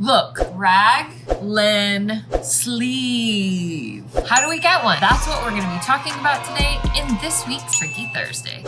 Look, raglan sleeve. How do we get one? That's what we're gonna be talking about today in this week's Tricky Thursday.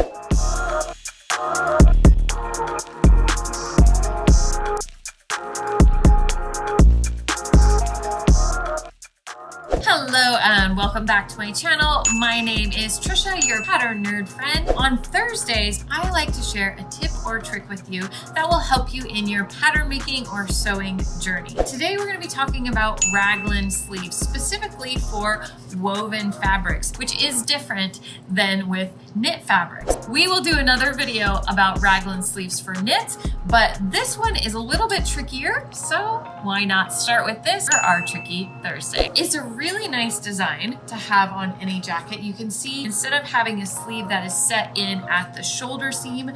Hello and welcome back to my channel. My name is Trisha, your pattern nerd friend. On Thursdays, I like to share a tip or trick with you that will help you in your pattern making or sewing journey. Today, we're going to be talking about raglan sleeves, specifically for woven fabrics, which is different than with knit fabrics. We will do another video about raglan sleeves for knits, but this one is a little bit trickier, so why not start with this for our Tricky Thursday. It's a really nice design to have on any jacket. You can see instead of having a sleeve that is set in at the shoulder seam,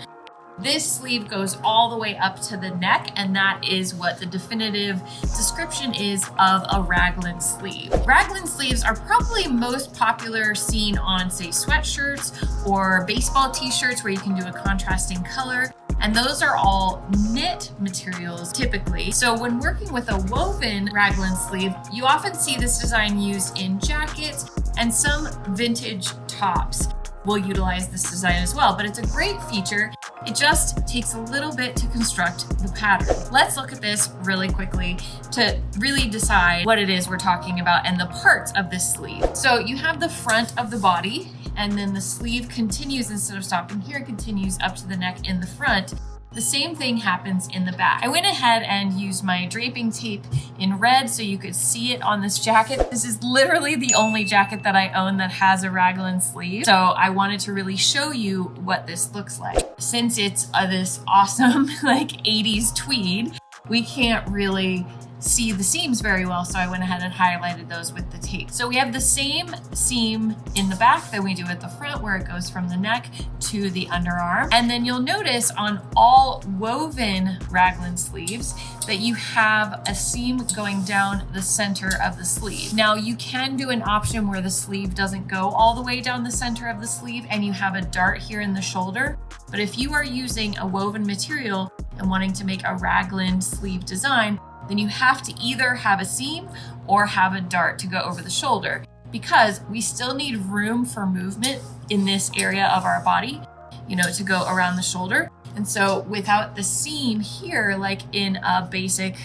this sleeve goes all the way up to the neck, and that is what the definitive description is of a raglan sleeve. Raglan sleeves are probably most popular seen on, say, sweatshirts or baseball t-shirts where you can do a contrasting color. And those are all knit materials typically. So when working with a woven raglan sleeve, you often see this design used in jackets, and some vintage tops will utilize this design as well, but it's a great feature. It just takes a little bit to construct the pattern. Let's look at this really quickly to really decide what it is we're talking about and the parts of this sleeve. So you have the front of the body, and then the sleeve continues, instead of stopping here, it continues up to the neck in the front. The same thing happens in the back. I went ahead and used my draping tape in red so you could see it on this jacket. This is literally the only jacket that I own that has a raglan sleeve. So I wanted to really show you what this looks like. Since it's this awesome like 80s tweed, we can't really see the seams very well, so I went ahead and highlighted those with the tape. So we have the same seam in the back that we do at the front, where it goes from the neck to the underarm. And then you'll notice on all woven raglan sleeves that you have a seam going down the center of the sleeve. Now you can do an option where the sleeve doesn't go all the way down the center of the sleeve and you have a dart here in the shoulder. But if you are using a woven material and wanting to make a raglan sleeve design, then you have to either have a seam or have a dart to go over the shoulder, because we still need room for movement in this area of our body, to go around the shoulder. And so without the seam here, like in a basic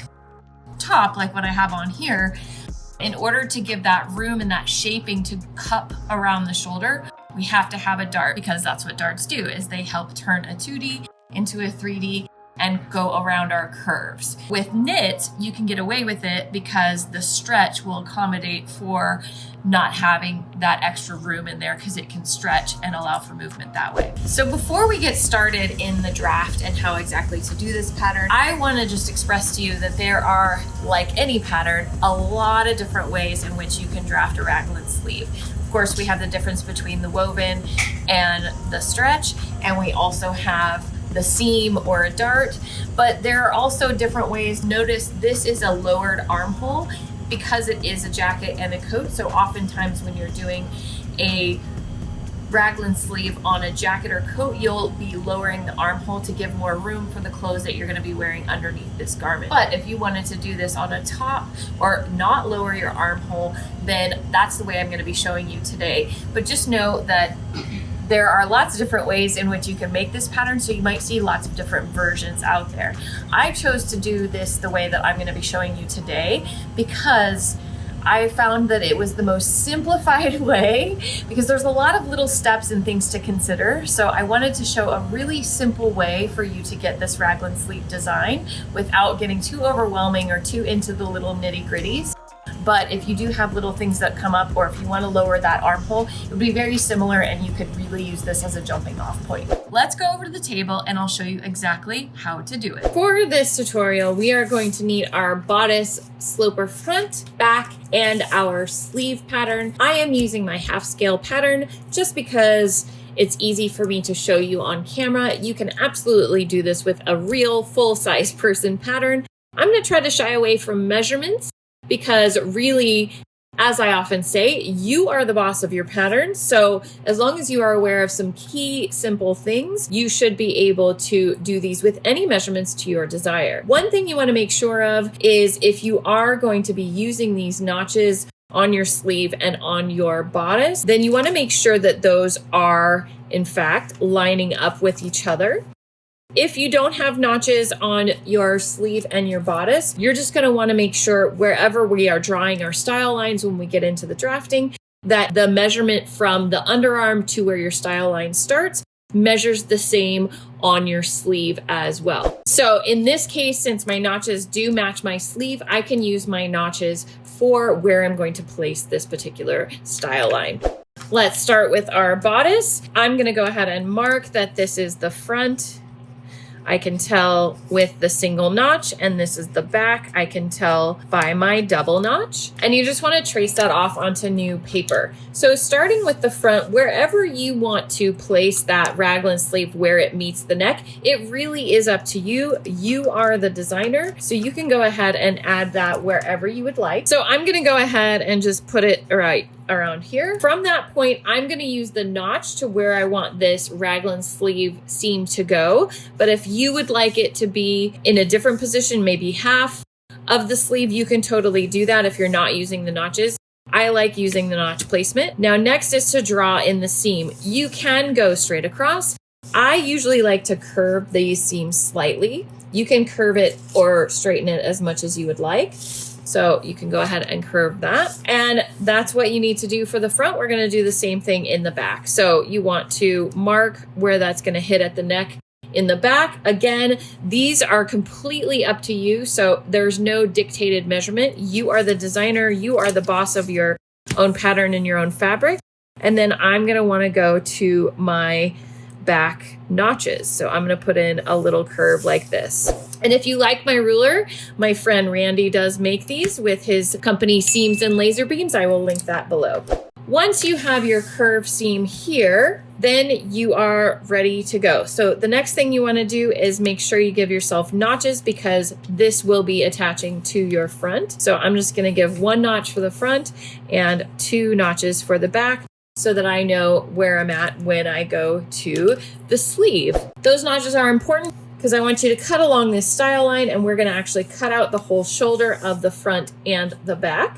top, like what I have on here, in order to give that room and that shaping to cup around the shoulder, we have to have a dart, because that's what darts do, is they help turn a 2D into a 3D and go around our curves. With knits, you can get away with it because the stretch will accommodate for not having that extra room in there, because it can stretch and allow for movement that way. So before we get started in the draft and how exactly to do this pattern, I want to just express to you that there are, like any pattern, a lot of different ways in which you can draft a raglan sleeve. Of course, we have the difference between the woven and the stretch, and we also have the seam or a dart, but there are also different ways. Notice this is a lowered armhole because it is a jacket and a coat. So oftentimes when you're doing a raglan sleeve on a jacket or coat, you'll be lowering the armhole to give more room for the clothes that you're going to be wearing underneath this garment. But if you wanted to do this on a top or not lower your armhole, then that's the way I'm going to be showing you today. But just know that there are lots of different ways in which you can make this pattern, so you might see lots of different versions out there. I chose to do this the way that I'm going to be showing you today because I found that it was the most simplified way, because there's a lot of little steps and things to consider. So I wanted to show a really simple way for you to get this raglan sleeve design without getting too overwhelming or too into the little nitty-gritties. But if you do have little things that come up, or if you want to lower that armhole, it would be very similar, and you could really use this as a jumping off point. Let's go over to the table and I'll show you exactly how to do it. For this tutorial, we are going to need our bodice sloper front, back, and our sleeve pattern. I am using my half scale pattern just because it's easy for me to show you on camera. You can absolutely do this with a real full-size person pattern. I'm going to try to shy away from measurements, because really As I often say, you are the boss of your pattern. So as long as you are aware of some key simple things, you should be able to do these with any measurements to your desire. One thing you want to make sure of is if you are going to be using these notches on your sleeve and on your bodice, then you want to make sure that those are in fact lining up with each other. If you don't have notches on your sleeve and your bodice, you're just going to want to make sure wherever we are drawing our style lines when we get into the drafting, that the measurement from the underarm to where your style line starts measures the same on your sleeve as well. So in this case, since my notches do match my sleeve, I can use my notches for where I'm going to place this particular style line. Let's start with our bodice. I'm going to go ahead and mark that this is the front. I can tell with the single notch, and this is the back. I can tell by my double notch. And you just want to trace that off onto new paper. So starting with the front, wherever you want to place that raglan sleeve where it meets the neck, it really is up to you. You are the designer, so you can go ahead and add that wherever you would like. So I'm going to go ahead and just put it right around here. From that point, I'm going to use the notch to where I want this raglan sleeve seam to go. But if you would like it to be in a different position, maybe half of the sleeve, you can totally do that if you're not using the notches. I like using the notch placement. Now, next is to draw in the seam. You can go straight across. I usually like to curve these seams slightly. You can curve it or straighten it as much as you would like. So you can go ahead and curve that. And that's what you need to do for the front. We're going to do the same thing in the back. So you want to mark where that's going to hit at the neck in the back. Again, these are completely up to you. So there's no dictated measurement. You are the designer. You are the boss of your own pattern and your own fabric. And then I'm going to want to go to my back notches. So I'm going to put in a little curve like this. And if you like my ruler, my friend Randy does make these with his company Seams and Laser Beams. I will link that below. Once you have your curved seam here, then you are ready to go. So the next thing you want to do is make sure you give yourself notches because this will be attaching to your front. So I'm just going to give one notch for the front and 2 notches for the back, so that I know where I'm at when I go to the sleeve. Those notches are important because I want you to cut along this style line, and we're going to actually cut out the whole shoulder of the front and the back.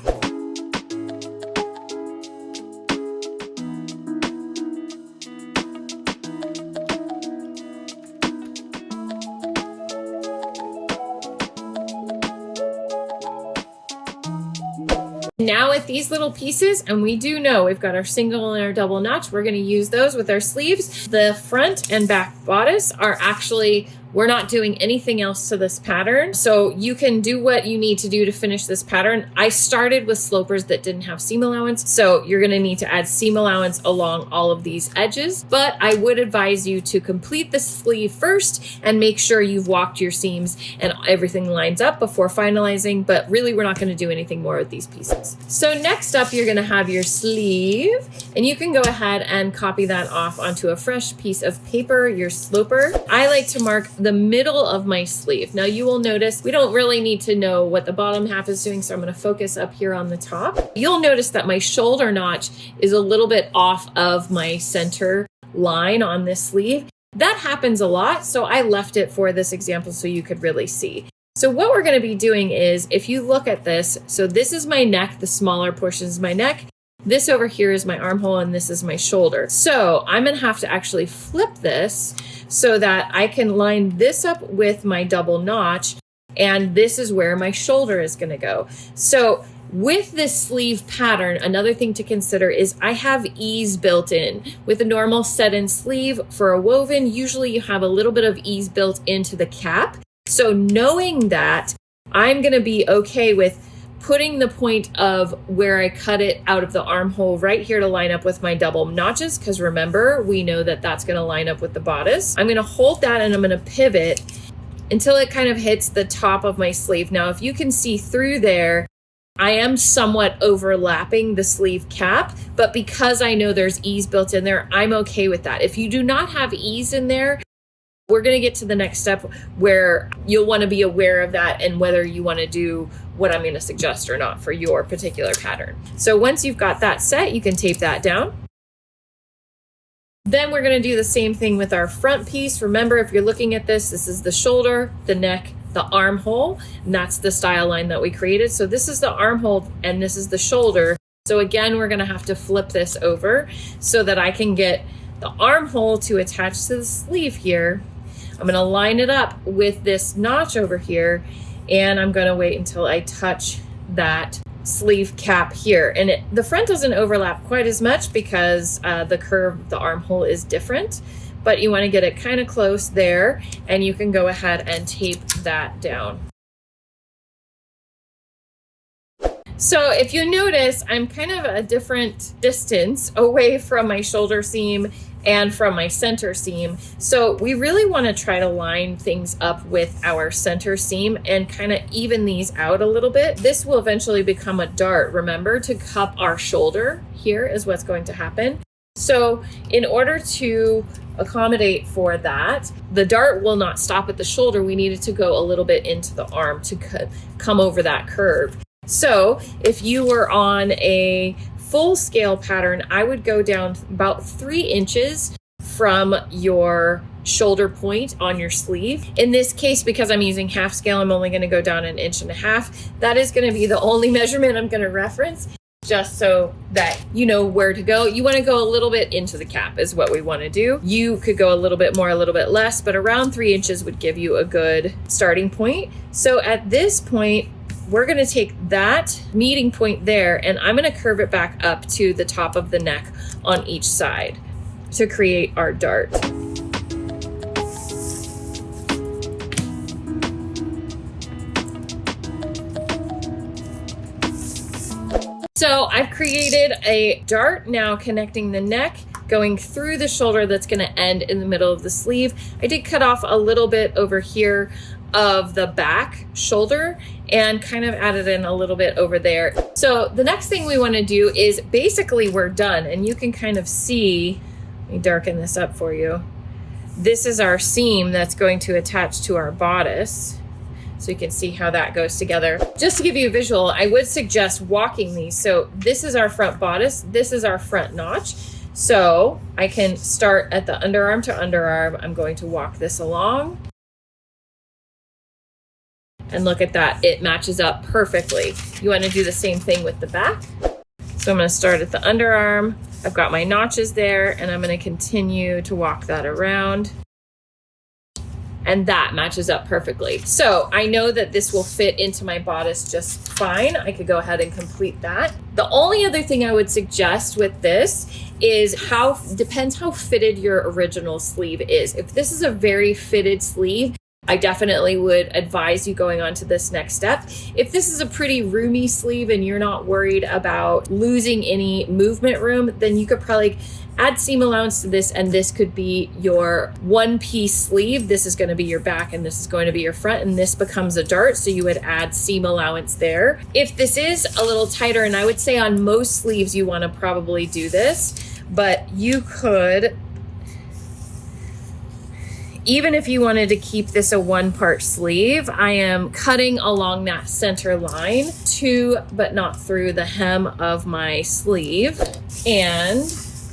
Now with these little pieces, and we do know we've got our single and our double notch, we're going to use those with our sleeves. The front and back bodice are actually, we're not doing anything else to this pattern. So you can do what you need to do to finish this pattern. I started with slopers that didn't have seam allowance. So you're going to need to add seam allowance along all of these edges. But I would advise you to complete the sleeve first and make sure you've walked your seams and everything lines up before finalizing. But really, we're not going to do anything more with these pieces. So next up, you're going to have your sleeve, and you can go ahead and copy that off onto a fresh piece of paper, your sloper. I like to mark the middle of my sleeve. Now you will notice we don't really need to know what the bottom half is doing, so I'm going to focus up here on the top. You'll notice that my shoulder notch is a little bit off of my center line on this sleeve. That happens a lot, so I left it for this example so you could really see. So what we're going to be doing is, if you look at this, so this is my neck, the smaller portion is my neck. This over here is my armhole, and this is my shoulder. So I'm going to have to actually flip this so that I can line this up with my double notch, and this is where my shoulder is going to go. So with this sleeve pattern, another thing to consider is I have ease built in. With a normal set-in sleeve for a woven, usually you have a little bit of ease built into the cap. So knowing that, I'm going to be okay with putting the point of where I cut it out of the armhole right here to line up with my double notches, because remember, we know that that's going to line up with the bodice. I'm going to hold that and I'm going to pivot until it kind of hits the top of my sleeve. Now, if you can see through there, I am somewhat overlapping the sleeve cap, but because I know there's ease built in there, I'm okay with that. If you do not have ease in there, We're going to get to the next step where you'll want to be aware of that and whether you want to do what I'm going to suggest or not for your particular pattern. So once you've got that set, you can tape that down. Then we're going to do the same thing with our front piece. Remember, if you're looking at this, this is the shoulder, the neck, the armhole, and that's the style line that we created. So this is the armhole and this is the shoulder. So again, we're going to have to flip this over so that I can get the armhole to attach to the sleeve here. I'm going to line it up with this notch over here, and I'm going to wait until I touch that sleeve cap here. And the front doesn't overlap quite as much because the curve of the armhole is different, but you want to get it kind of close there, and you can go ahead and tape that down. So if you notice, I'm kind of a different distance away from my shoulder seam and from my center seam. So we really want to try to line things up with our center seam and kind of even these out a little bit. This will eventually become a dart. Remember to cup our shoulder here is what's going to happen. So in order to accommodate for that, the dart will not stop at the shoulder. We need it to go a little bit into the arm to come over that curve. So if you were on a full scale pattern, I would go down about 3 inches from your shoulder point on your sleeve. In this case, because I'm using half scale, I'm only going to go down 1.5 inches. That is going to be the only measurement I'm going to reference, just so that you know where to go. You want to go a little bit into the cap is what we want to do. You could go a little bit more, a little bit less, but around 3 inches would give you a good starting point. So at this point, we're going to take that meeting point there, and I'm going to curve it back up to the top of the neck on each side to create our dart. So I've created a dart now connecting the neck, going through the shoulder that's going to end in the middle of the sleeve. I did cut off a little bit over here of the back shoulder and kind of added in a little bit over there. So the next thing we want to do is basically we're done, and you can kind of see, let me darken this up for you. This is our seam that's going to attach to our bodice. So you can see how that goes together. Just to give you a visual, I would suggest walking these. So this is our front bodice. This is our front notch. So I can start at the underarm to underarm. I'm going to walk this along. And look at that, it matches up perfectly. You want to do the same thing with the back. So I'm going to start at the underarm. I've got my notches there, and I'm going to continue to walk that around. And that matches up perfectly. So I know that this will fit into my bodice just fine. I could go ahead and complete that. The only other thing I would suggest with this is depends how fitted your original sleeve is. If this is a very fitted sleeve, I definitely would advise you going on to this next step. If this is a pretty roomy sleeve and you're not worried about losing any movement room, then you could probably add seam allowance to this, and this could be your one-piece sleeve. This is going to be your back and this is going to be your front, and this becomes a dart, so you would add seam allowance there. If this is a little tighter, and I would say on most sleeves you want to probably do this, but you could, even if you wanted to keep this a one-part sleeve, I am cutting along that center line to, but not through the hem of my sleeve. And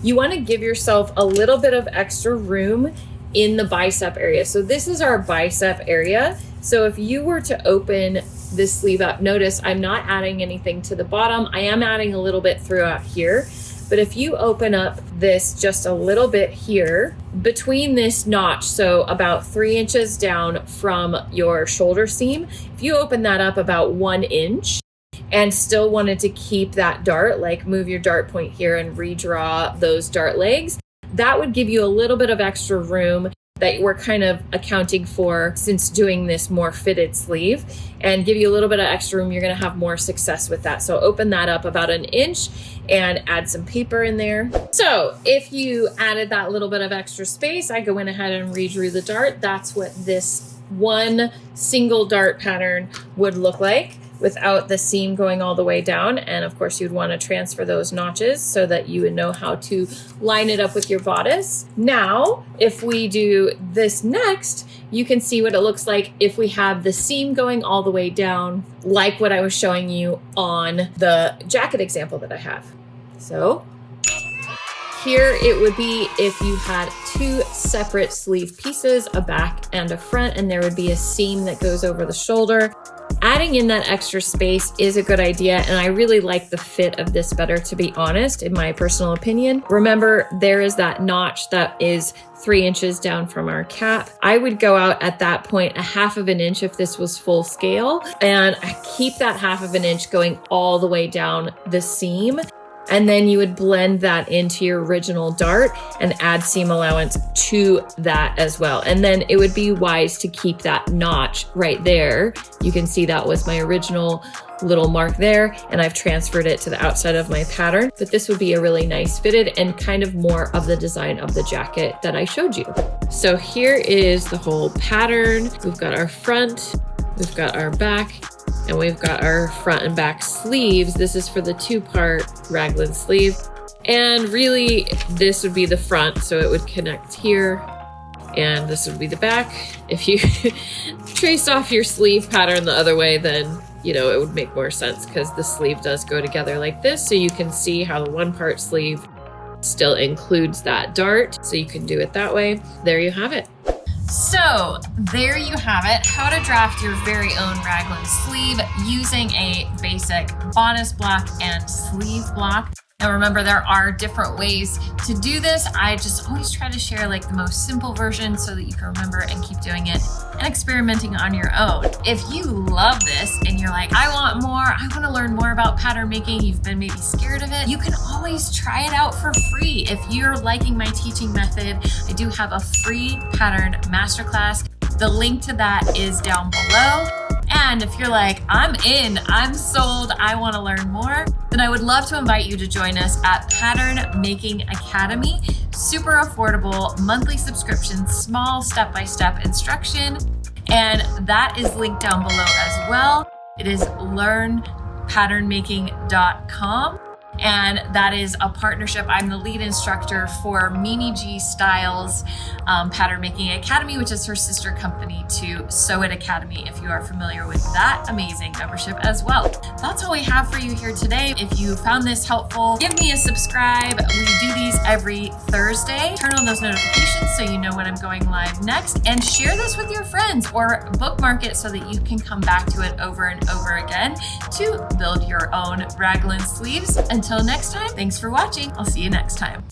you want to give yourself a little bit of extra room in the bicep area. So this is our bicep area. So if you were to open this sleeve up, notice I'm not adding anything to the bottom. I am adding a little bit throughout here. But if you open up this just a little bit here between this notch, so about 3 inches down from your shoulder seam, if you open that up about 1 inch and still wanted to keep that dart, like move your dart point here and redraw those dart legs, that would give you a little bit of extra room that we're kind of accounting for since doing this more fitted sleeve, and give you a little bit of extra room. You're going to have more success with that. So open that up about 1 inch and add some paper in there. So if you added that little bit of extra space, I go in ahead and redrew the dart. That's what this one single dart pattern would look like. without the seam going all the way down. And of course you'd want to transfer those notches so that you would know how to line it up with your bodice. Now, if we do this next, you can see what it looks like if we have the seam going all the way down, like what I was showing you on the jacket example that I have. So here it would be if you had two separate sleeve pieces, a back and a front, and there would be a seam that goes over the shoulder. Adding in that extra space is a good idea, and I really like the fit of this better, to be honest, in my personal opinion. Remember, there is that notch that is 3 inches down from our cap. I would go out at that point 1/2 of an inch if this was full scale, and keep that 1/2 of an inch going all the way down the seam. And then you would blend that into your original dart and add seam allowance to that as well. And then it would be wise to keep that notch right there. You can see that was my original little mark there, and I've transferred it to the outside of my pattern. But this would be a really nice fitted and kind of more of the design of the jacket that I showed you. So here is the whole pattern. We've got our front, we've got our back, and we've got our front and back sleeves. This is for the 2-part raglan sleeve. And really, this would be the front, so it would connect here. And this would be the back. If you traced off your sleeve pattern the other way, then, you know, it would make more sense because the sleeve does go together like this. So you can see how the 1-part sleeve still includes that dart. So you can do it that way. There you have it. So there you have it, how to draft your very own raglan sleeve using a basic bodice block and sleeve block. Now remember, there are different ways to do this. I just always try to share like the most simple version so that you can remember and keep doing it and experimenting on your own. If you love this and you're like, I want more, I want to learn more about pattern making, you've been maybe scared of it, you can always try it out for free. If you're liking my teaching method, I do have a free pattern masterclass. The link to that is down below. And if you're like, I'm in, I'm sold, I want to learn more, then I would love to invite you to join us at Pattern Making Academy. Super affordable monthly subscription, small step-by-step instruction. And that is linked down below as well. It is learnpatternmaking.com. And that is a partnership. I'm the lead instructor for Mimi G Styles Pattern Making Academy, which is her sister company to Sew It Academy, if you are familiar with that amazing membership as well. That's all we have for you here today. If you found this helpful, give me a subscribe. We do these every Thursday. Turn on those notifications so you know when I'm going live next, and share this with your friends or bookmark it so that you can come back to it over and over again to build your own raglan sleeves. Until next time, thanks for watching. I'll see you next time.